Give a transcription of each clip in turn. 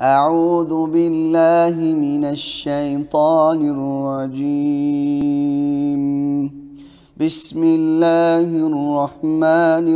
أعوذ بالله من الشيطان الرجيم. بسم الله الرحمن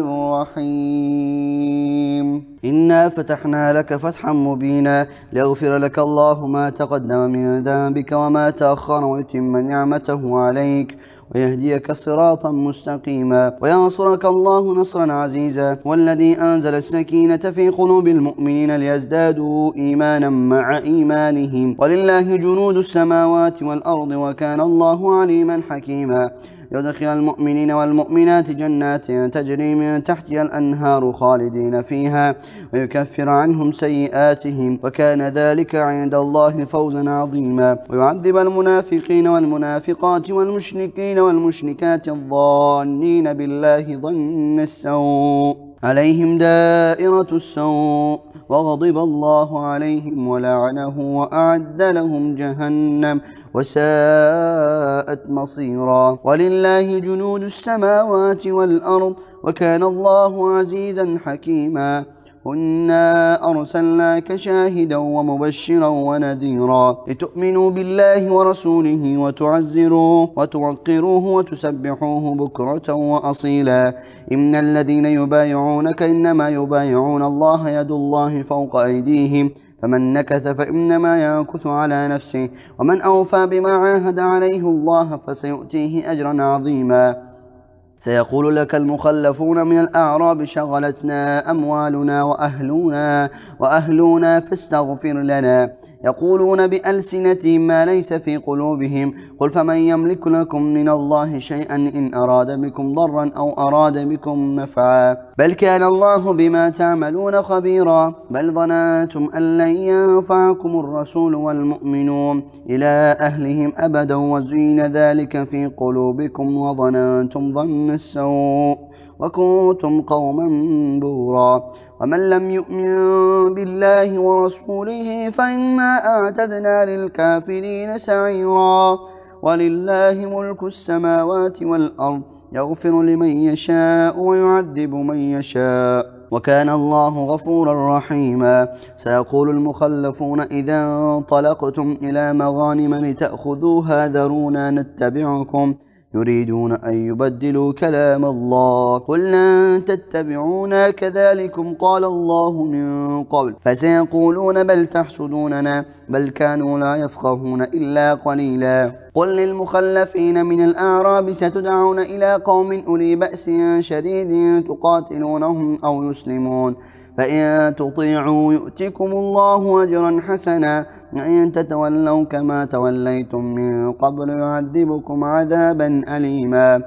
الرحيم. إنا فتحنا لك فتحا مبينا ليغفر لك الله ما تقدم من ذنبك وما تأخر ويتم نعمته عليك ويهديك صراطا مستقيما وينصرك الله نصرا عزيزا. والذي أنزل السكينة في قلوب المؤمنين ليزدادوا إيمانا مع إيمانهم ولله جنود السماوات والأرض وكان الله عليما حكيما. يدخل المؤمنين والمؤمنات جنات تجري من تحتها الأنهار خالدين فيها ويكفر عنهم سيئاتهم وكان ذلك عند الله فوزا عظيما. ويعذب المنافقين والمنافقات والمشركين والمشركات الظانين بالله ظن السوء عليهم دائرة السوء وغضب الله عليهم ولعنهم وأعد لهم جهنم وساءت مصيرا. ولله جنود السماوات والأرض وكان الله عزيزا حكيما. إنا أرسلناك شاهدا ومبشرا ونذيرا لتؤمنوا بالله ورسوله وتعزروه وتوقروه وتسبحوه بكرة وأصيلا. إن الذين يبايعونك إنما يبايعون الله يد الله فوق أيديهم فمن نكث فإنما ينكث على نفسه ومن أوفى بما عاهد عليه الله فسيؤتيه أجرا عظيما. سيقول لك المخلفون من الأعراب شغلتنا أموالنا وأهلنا فاستغفر لنا. يقولون بألسنتهم ما ليس في قلوبهم قل فمن يملك لكم من الله شيئا إن أراد بكم ضرا أو أراد بكم نفعا بل كان الله بما تعملون خبيرا. بل ظننتم أن لن ينفعكم الرسول والمؤمنون إلى أهلهم أبدا وزين ذلك في قلوبكم وظننتم ظن السوء وكنتم قوما بورا. ومن لم يؤمن بالله ورسوله فإنا أعتدنا للكافرين سعيرا. ولله ملك السماوات والأرض يغفر لمن يشاء ويعذب من يشاء وكان الله غفورا رحيما. سيقول المخلفون إذا انطلقتم إلى مغانم لتأخذوها ذرونا نتبعكم يريدون أن يبدلوا كلام الله قل لن تتبعونا كذلكم قال الله من قبل فسيقولون بل تحسدوننا بل كانوا لا يفقهون إلا قليلا. قل للمخلفين من الأعراب ستدعون إلى قوم أولي بأس شديد تقاتلونهم أو يسلمون فإن تطيعوا يؤتكم الله أجرا حسنا وإن تتولوا كما توليتم من قبل يعذبكم عذابا أليما.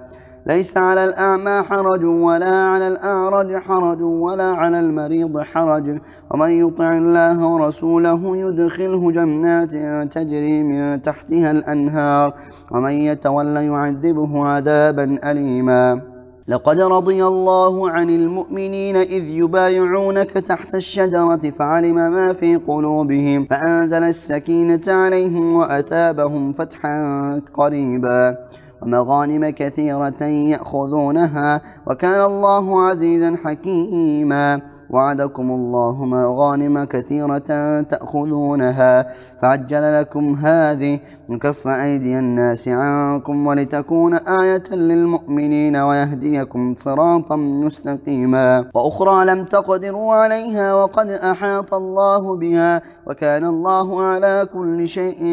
ليس على الأعمى حرج ولا على الأعرج حرج ولا على المريض حرج ومن يطع الله ورسوله يدخله جنات تجري من تحتها الأنهار ومن يتولى يعذبه عذابا أليما. لقد رضي الله عن المؤمنين إذ يبايعونك تحت الشجرة فعلم ما في قلوبهم فأنزل السكينة عليهم وأثابهم فتحا قريبا ومغانم كثيرة يأخذونها وكان الله عزيزا حكيما. وعدكم الله مغانم كثيرة تأخذونها فعجل لكم هذه وكف أيدي الناس عنكم ولتكون آية للمؤمنين ويهديكم صراطا مستقيما. وأخرى لم تقدروا عليها وقد أحاط الله بها وكان الله على كل شيء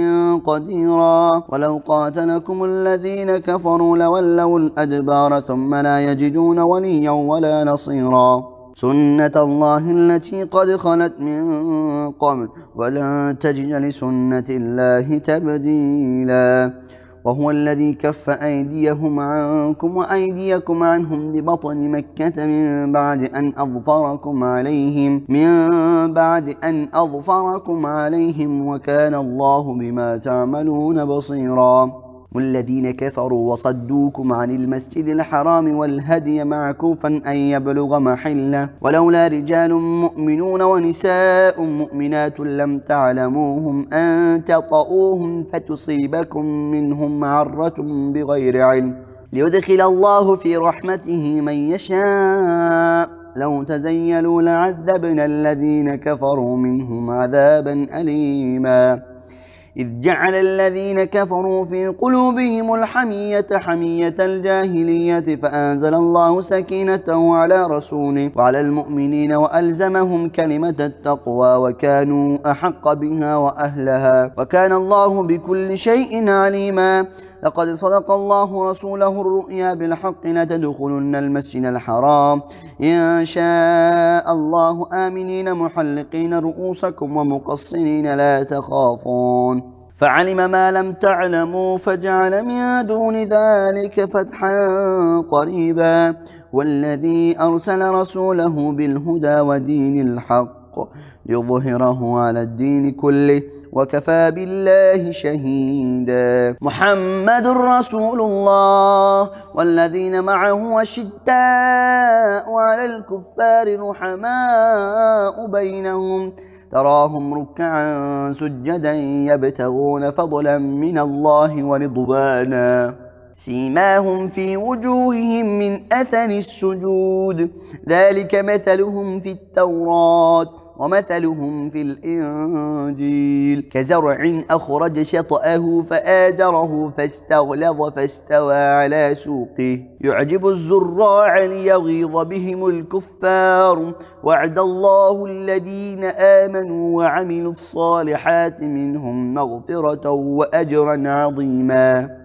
قديرا. ولو قاتلكم الذين كفروا لولوا الأدبار ثم لا يجدون وليا ولا نصيرا. سنة الله التي قد خلت من قبل ولن تجد لسنة الله تبديلا. وهو الذي كف أيديهم عنكم وأيديكم عنهم ببطن مكة من بعد أن أظفركم عليهم وكان الله بما تعملون بصيرا. والذين كفروا وصدوكم عن المسجد الحرام والهدي معكوفا أن يبلغ محله ولولا رجال مؤمنون ونساء مؤمنات لم تعلموهم أن تطؤوهم فتصيبكم منهم معرة بغير علم ليدخل الله في رحمته من يشاء لو تزيلوا لعذبنا الذين كفروا منهم عذابا أليما إذ جعل الذين كفروا في قلوبهم الحمية حمية الجاهلية فأنزل الله سكينته على رسوله وعلى المؤمنين وألزمهم كلمة التقوى وكانوا أحق بها وأهلها وكان الله بكل شيء عليما لقد صدق الله رسوله الرؤيا بالحق لتدخلن المسجد الحرام إن شاء الله آمنين محلقين رؤوسكم ومقصرين لا تخافون فعلم ما لم تعلموا فجعل من دون ذلك فتحا قريبا والذي أرسل رسوله بالهدى ودين الحق ليظهره على الدين كله وكفى بالله شهيدا محمد رسول الله والذين معه أشداء على الكفار رحماء بينهم تراهم ركعا سجدا يبتغون فضلا من الله ورضوانا سيماهم في وجوههم من أثر السجود ذلك مثلهم في التوراة ومثلهم في الإنجيل كزرع أخرج شطأه فآزره فاستغلظ فاستوى على سوقه يعجب الزراع ليغيظ بهم الكفار وعد الله الذين آمنوا وعملوا الصالحات منهم مغفرة وأجرا عظيما